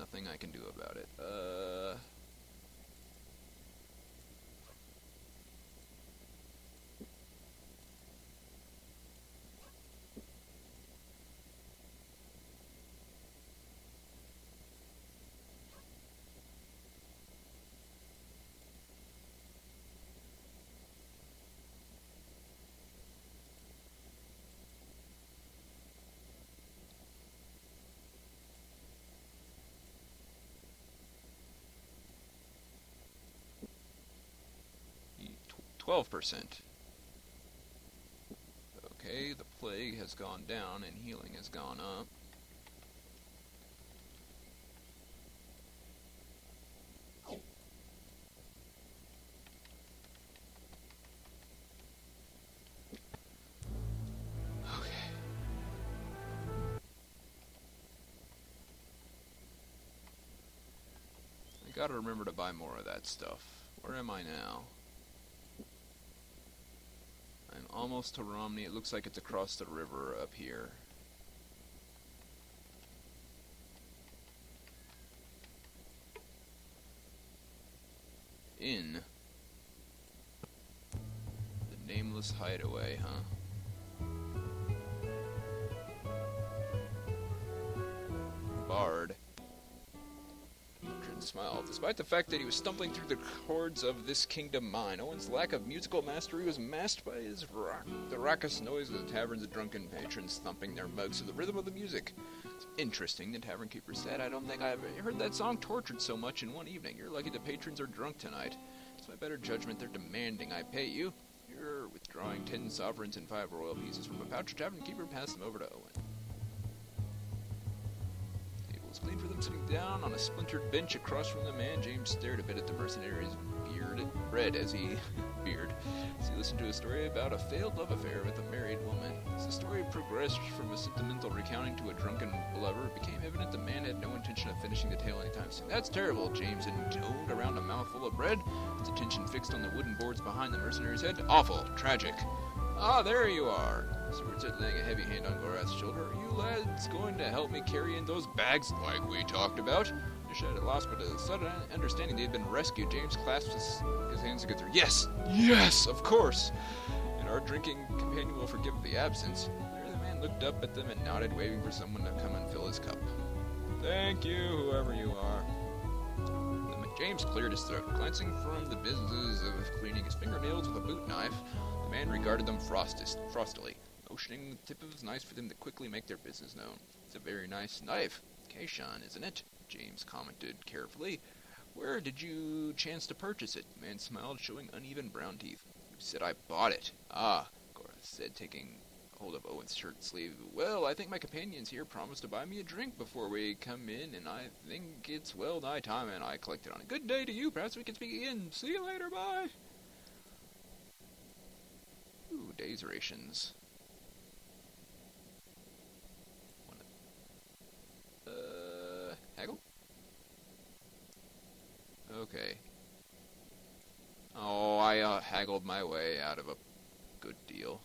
nothing I can do about it. 12%. Okay, the plague has gone down and healing has gone up. Okay. I gotta remember to buy more of that stuff. Where am I now? I'm almost to Romney. It looks like it's across the river up here. In the nameless hideaway, huh? Bard. Trin smiled. Despite the fact that he was stumbling through the chords of this kingdom mine, Owen's lack of musical mastery was masked by the raucous noise of the tavern's drunken patrons thumping their mugs to the rhythm of the music. It's interesting, the tavern keeper said. I don't think I've heard that song tortured so much in one evening. You're lucky the patrons are drunk tonight. It's my better judgment they're demanding I pay you. You're withdrawing 10 sovereigns and 5 royal pieces from a pouch. Tavern keeper passed them over to Owen. Clean for them sitting down on a splintered bench across from the man. James stared a bit at the mercenary's bread as he listened to a story about a failed love affair with a married woman. As the story progressed from a sentimental recounting to a drunken blubber, it became evident the man had no intention of finishing the tale anytime soon. That's terrible, James intoned around a mouthful of bread, his attention fixed on the wooden boards behind the mercenary's head. Awful, tragic. Ah, there you are. Seward said, laying a heavy hand on Gorath's shoulder. Are you lads going to help me carry in those bags like we talked about? Dish at a loss, but a sudden understanding they had been rescued, James clasped his hands together. Yes! Yes, of course! And our drinking companion will forgive the absence. There the man looked up at them and nodded, waving for someone to come and fill his cup. Thank you, whoever you are. James cleared his throat. Glancing from the business of cleaning his fingernails with a boot knife, the man regarded them frostily, motioning the tip of his knife for them to quickly make their business known. It's a very nice knife. Keishan, isn't it? James commented carefully. Where did you chance to purchase it? The man smiled, showing uneven brown teeth. You said I bought it. Ah, Gorath said, taking hold of Owen's shirt sleeve. Well, I think my companions here promised to buy me a drink before we come in, and I think it's well nigh time, and I collected on it. Good day to you. Perhaps we can speak again. See you later. Bye. Ooh, days rations. Haggle? Okay. Oh, I haggled my way out of a good deal.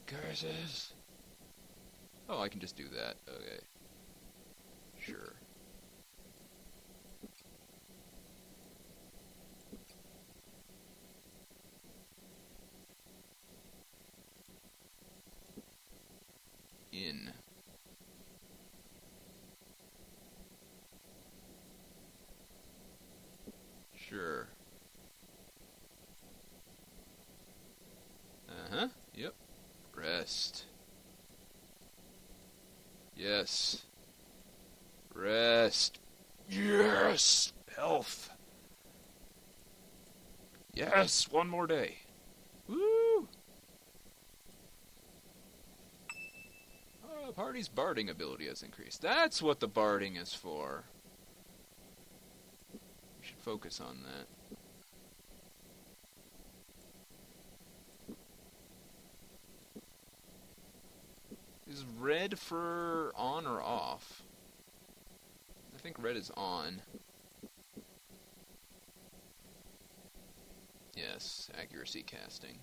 Curses! Oh, I can just do that. Okay. Sure. In. Sure. Uh-huh. Yep. Rest. Yes. Rest. Yes! Health. Yes! One more day. Woo! Party's barding ability has increased. That's what the barding is for. We should focus on that. Is red for on or off? I think red is on. Yes, accuracy casting.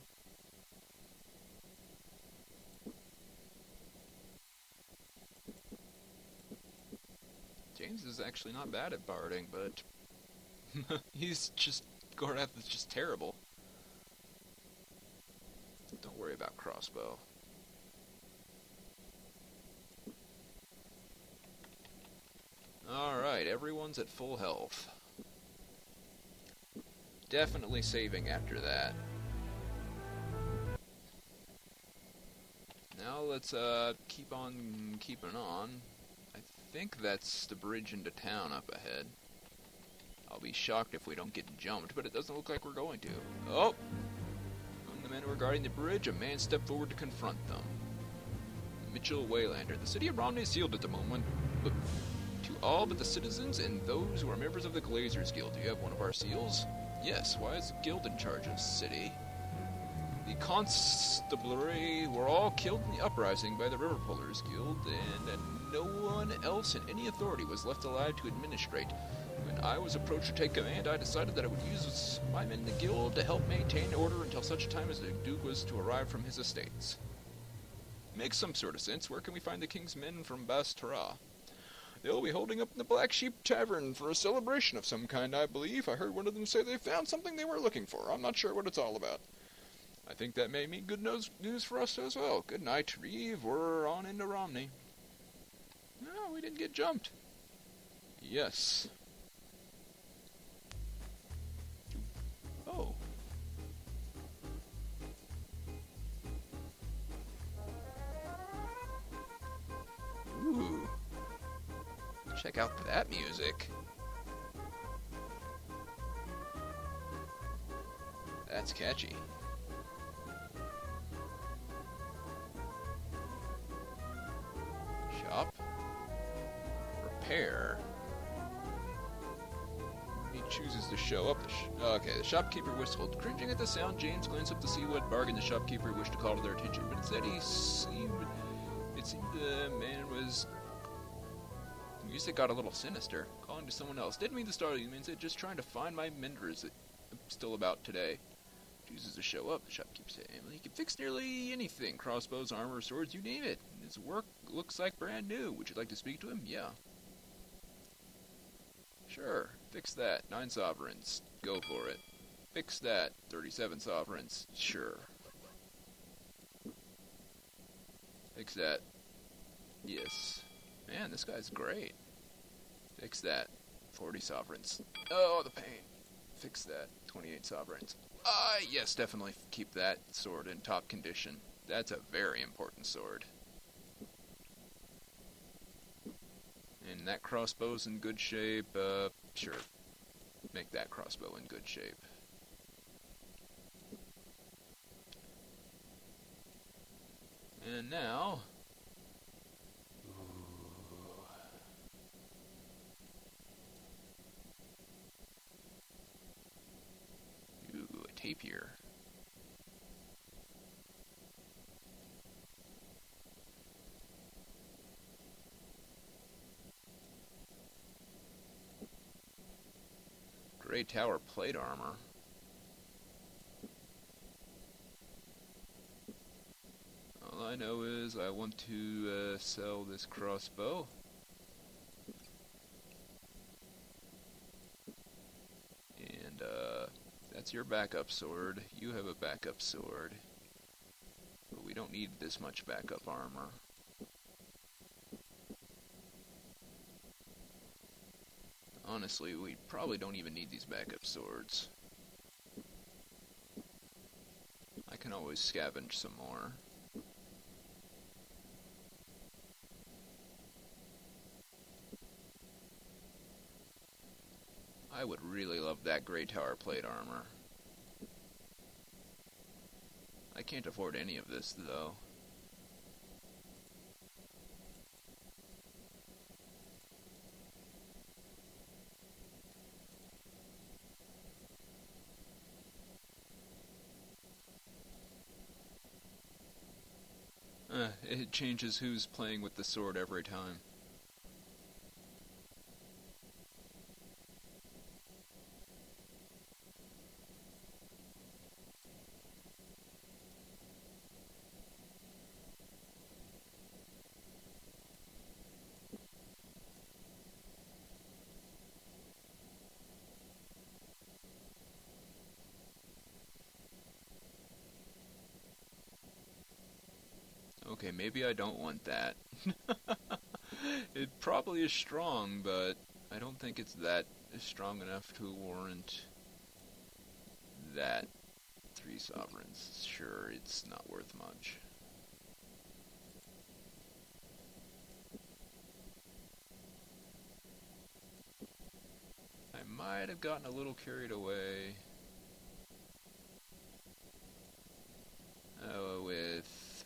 James James is actually not bad at barding, but Gorath is just terrible. Don't worry about crossbow. Alright, everyone's at full health. Definitely saving after that. Now let's keep on keeping on. I think that's the bridge into town up ahead. I'll be shocked if we don't get jumped, but it doesn't look like we're going to. Oh! Among the men who were guarding the bridge, a man stepped forward to confront them. Mitchell Waylander. The city of Romney is sealed at the moment, but to all but the citizens and those who are members of the Glazers Guild. Do you have one of our seals? Yes. Why is the guild in charge of the city? The constabulary were all killed in the uprising by the River Pullers Guild, and no one else in any authority was left alive to administrate. When I was approached to take command, I decided that I would use my men in the guild to help maintain order until such a time as the Duke was to arrive from his estates. Makes some sort of sense. Where can we find the king's men from Bas-Tara? They'll be holding up in the Black Sheep Tavern for a celebration of some kind, I believe. I heard one of them say they found something they were looking for. I'm not sure what it's all about. I think that may mean good news for us as well. Good night, Reeve. We're on into Romney. No, we didn't get jumped. Yes. Oh. Ooh. Check out that music. That's catchy. Shop. Repair. He chooses to show up. Okay, the shopkeeper whistled. Cringing at the sound, James glanced up to see what bargain the shopkeeper wished to call to their attention, but instead it seemed the man was... The music got a little sinister. Calling to someone else. Didn't mean to startle you, man said, just trying to find my menders that I'm still about today. Chooses to show up, the shopkeeper said. He can fix nearly anything. Crossbows, armor, swords, you name it. His work looks like brand new. Would you like to speak to him? Yeah. Sure. Fix that. 9 sovereigns. Go for it. Fix that. 37 sovereigns. Sure. Fix that. Yes. Man, this guy's great. Fix that. 40 sovereigns. Oh, the pain. Fix that. 28 sovereigns. Yes, definitely keep that sword in top condition. That's a very important sword. And that crossbow's in good shape. Sure. Make that crossbow in good shape. And now... Ooh, a tapir. Grey Tower plate armor. All I know is I want to sell this crossbow. And that's your backup sword. You have a backup sword. But we don't need this much backup armor. Honestly, we probably don't even need these backup swords. I can always scavenge some more. I would really love that Grey Tower plate armor. I can't afford any of this, though. It changes who's playing with the sword every time. Okay, maybe I don't want that. It probably is strong, but I don't think it's that strong enough to warrant that 3 sovereigns. Sure, it's not worth much. I might have gotten a little carried away with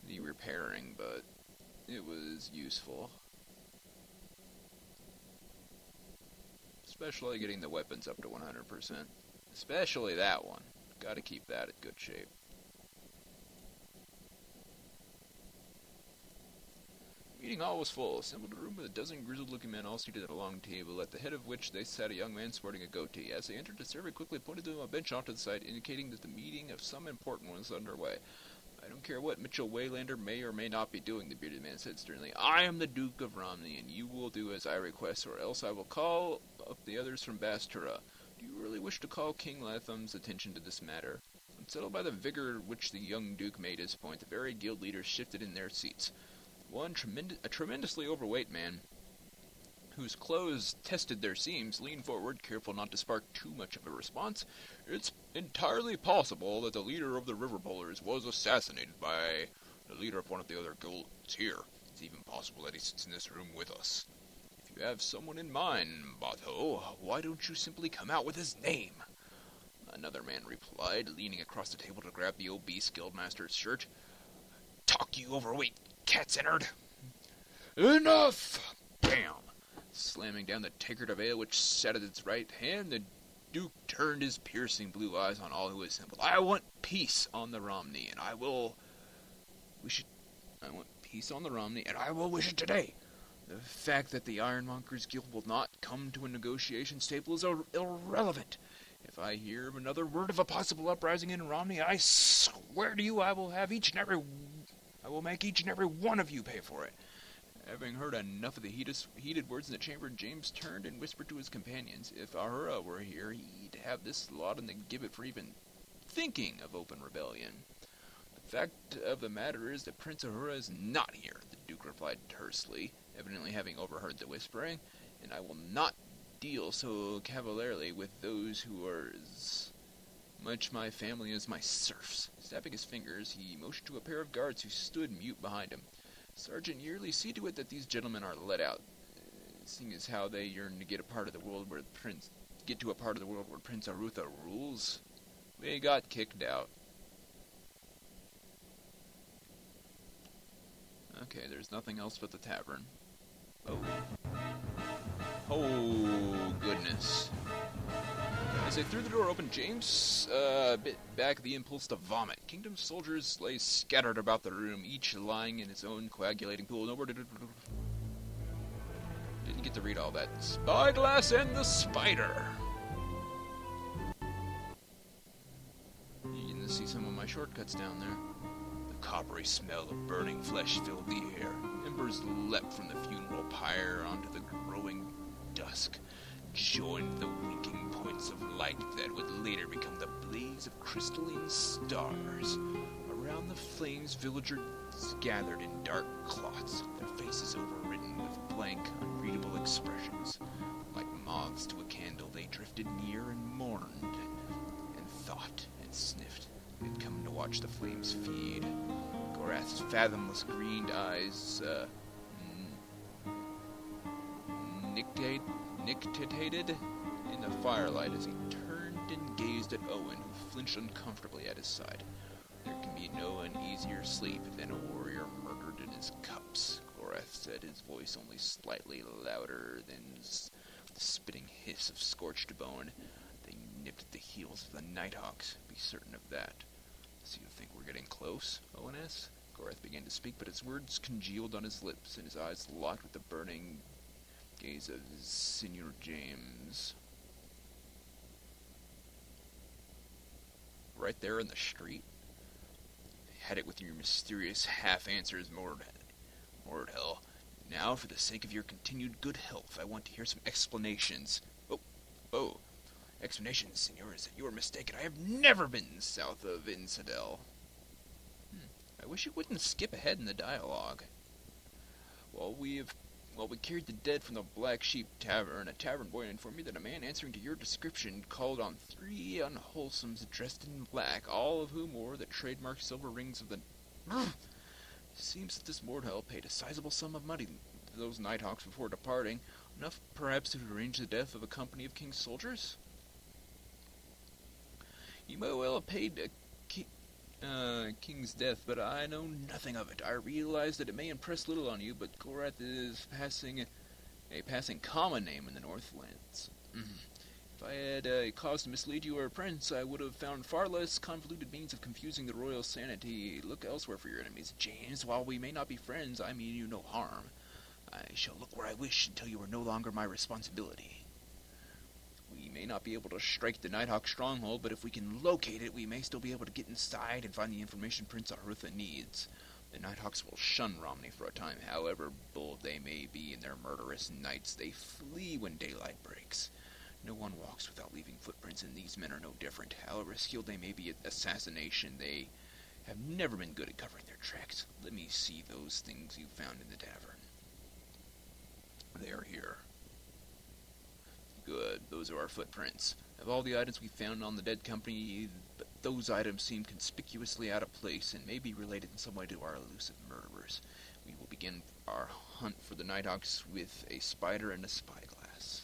the repairing, but it was useful. Especially getting the weapons up to 100%. Especially that one. Gotta keep that in good shape. Meeting hall was full. Assembled a room with a dozen grizzled-looking men all seated at a long table, at the head of which they sat a young man sporting a goatee. As they entered, the servant quickly pointed to them a bench off to the side, indicating that the meeting of some important one was underway. I don't care what Mitchell Waylander may or may not be doing, the bearded man said sternly. I am the Duke of Romney, and you will do as I request, or else I will call up the others from Bastura. Do you really wish to call King Latham's attention to this matter? Unsettled by the vigor which the young Duke made his point, the very guild leaders shifted in their seats. One, a tremendously overweight man, whose clothes tested their seams, leaned forward, careful not to spark too much of a response. It's entirely possible that the leader of the River Pullers was assassinated by the leader of one of the other guilds here. It's even possible that he sits in this room with us. If you have someone in mind, Bato, why don't you simply come out with his name? Another man replied, leaning across the table to grab the obese guildmaster's shirt. Talk, you overweight cat-centered! Enough! Bam! Slamming down the tankard of ale which sat at its right hand, the Duke turned his piercing blue eyes on all who assembled. I want peace on the Romney, and I will wish it. I want peace on the Romney, and I will wish it today. The fact that the Ironmonger's Guild will not come to a negotiation table is irrelevant. If I hear of another word of a possible uprising in Romney, I swear to you I will make each and every one of you pay for it. Having heard enough of the heated words in the chamber, James turned and whispered to his companions. If Ahura were here, he'd have this lot in the gibbet for even thinking of open rebellion. The fact of the matter is that Prince Ahura is not here, the Duke replied tersely, evidently having overheard the whispering, and I will not deal so cavalierly with those who are as much my family as my serfs. Snapping his fingers, he motioned to a pair of guards who stood mute behind him. Sergeant Yearly, see to it that these gentlemen are let out, seeing as how they yearn to get to a part of the world where Prince Arutha rules. They got kicked out. Okay, there's nothing else but the tavern. Oh, goodness. As they threw the door open, James bit back the impulse to vomit. Kingdom's soldiers lay scattered about the room, each lying in his own coagulating pool. Didn't get to read all that. Spyglass and the Spider. You can see some of my shortcuts down there. The coppery smell of burning flesh filled the air. Embers leapt from the funeral pyre onto the growing dusk, joined the winking points of light that would later become the blaze of crystalline stars. Around the flames, villagers gathered in dark clots, their faces overwritten with blank, unreadable expressions. Like moths to a candle, they drifted near and mourned, and thought and sniffed. They'd come to watch the flames feed. Gorath's fathomless green eyes, nictitated in the firelight as he turned and gazed at Owen, who flinched uncomfortably at his side. There can be no uneasier sleep than a warrior murdered in his cups, Gorath said, his voice only slightly louder than the spitting hiss of scorched bone. They nipped at the heels of the Nighthawks, be certain of that. So you think we're getting close, Owen asked? Gorath began to speak, but his words congealed on his lips, and his eyes locked with the burning gaze of Senior James. Right there in the street? Had it with your mysterious half-answers, Mordhell. Now, for the sake of your continued good health, I want to hear some explanations. Oh, explanations, senors. You are mistaken. I have never been south of Infidel. I wish you wouldn't skip ahead in the dialogue. While we carried the dead from the Black Sheep Tavern, a tavern boy informed me that a man answering to your description called on 3 unwholesomes dressed in black, all of whom wore the trademark silver rings of the... Seems that this mortal paid a sizable sum of money to those Nighthawks before departing, enough perhaps to arrange the death of a company of King's soldiers? He may well have paid King's death, but I know nothing of it. I realize that it may impress little on you, but Gorath is a passing common name in the Northlands. If I had cause to mislead you or a prince, I would have found far less convoluted means of confusing the royal sanity. Look elsewhere for your enemies, James. While we may not be friends, I mean you no harm. I shall look where I wish until you are no longer my responsibility. We may not be able to strike the Nighthawk stronghold, but if we can locate it, we may still be able to get inside and find the information Prince Arutha needs. The Nighthawks will shun Romney for a time. However bold they may be in their murderous nights, they flee when daylight breaks. No one walks without leaving footprints, and these men are no different. However skilled they may be at assassination, they have never been good at covering their tracks. Let me see those things you found in the tavern. They are here. Good, those are our footprints. Of all the items we found on the dead company, those items seem conspicuously out of place and may be related in some way to our elusive murderers. We will begin our hunt for the Nighthawks with a spider and a spyglass.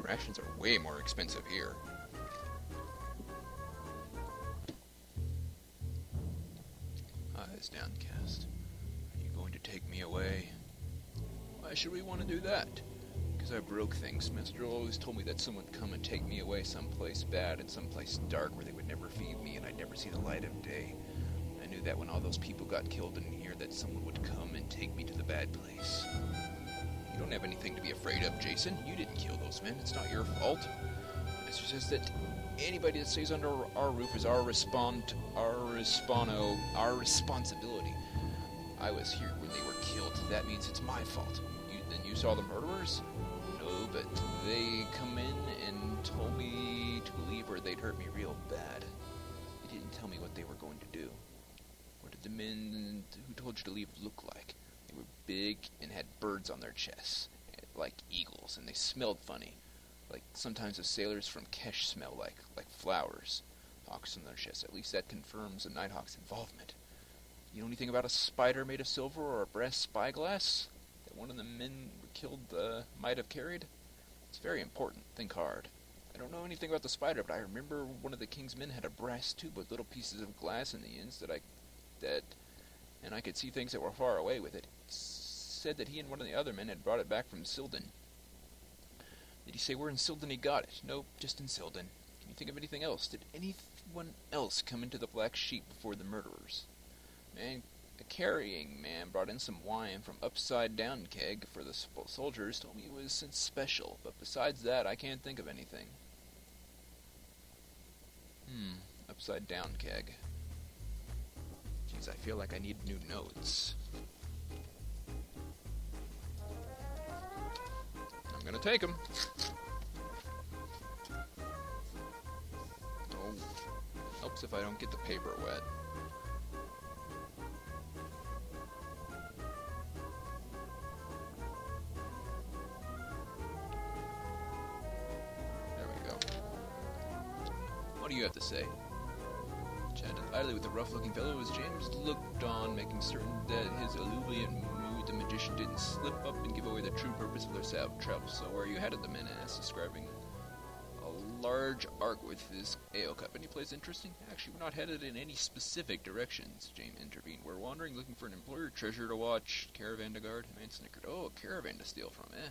Rations are way more expensive here. Eyes downcast. Are you going to take me away? Why should we want to do that? Because I broke things. Master always told me that someone would come and take me away someplace bad and someplace dark where they would never feed me and I'd never see the light of day. I knew that when all those people got killed in here that someone would come and take me to the bad place. You don't have anything to be afraid of, Jason. You didn't kill those men. It's not your fault. Master says that anybody that stays under our roof is our responsibility. I was here when they were killed. That means it's my fault. Then you saw the murderers? No, but they come in and told me to leave or they'd hurt me real bad. They didn't tell me what they were going to do. What did the men who told you to leave look like? They were big and had birds on their chests, like eagles, and they smelled funny. Like sometimes the sailors from Kesh smell like flowers. Hawks on their chests. At least that confirms the Nighthawk's involvement. You know anything about a spider made of silver or a brass spyglass that one of the men killed might have carried? It's very important. Think hard. I don't know anything about the spider, but I remember one of the king's men had a brass tube with little pieces of glass in the ends and I could see things that were far away with it. He said that he and one of the other men had brought it back from Silden. Did he say where in Silden he got it? Nope, just in Silden. Can you think of anything else? Did anyone else come into the Black Sheep before the murderers? A carrying man brought in some wine from Upside Down Keg for the soldiers. Told me it was special, but besides that, I can't think of anything. Upside Down Keg. Jeez, I feel like I need new notes. I'm gonna take them. Oh, helps if I don't get the paper wet. There we go. What do you have to say? Chatted idly with the rough-looking fellow as James looked on, making certain that his elusive mood, the magician, didn't slip up and give away the true purpose of their travel. So where are you headed? The man asked, describing a large arc with his ale cup. Any place interesting? Actually, we're not headed in any specific directions, James intervened. We're wandering, looking for an employer treasure to watch, caravan to guard. The man snickered. Oh, a caravan to steal from, eh?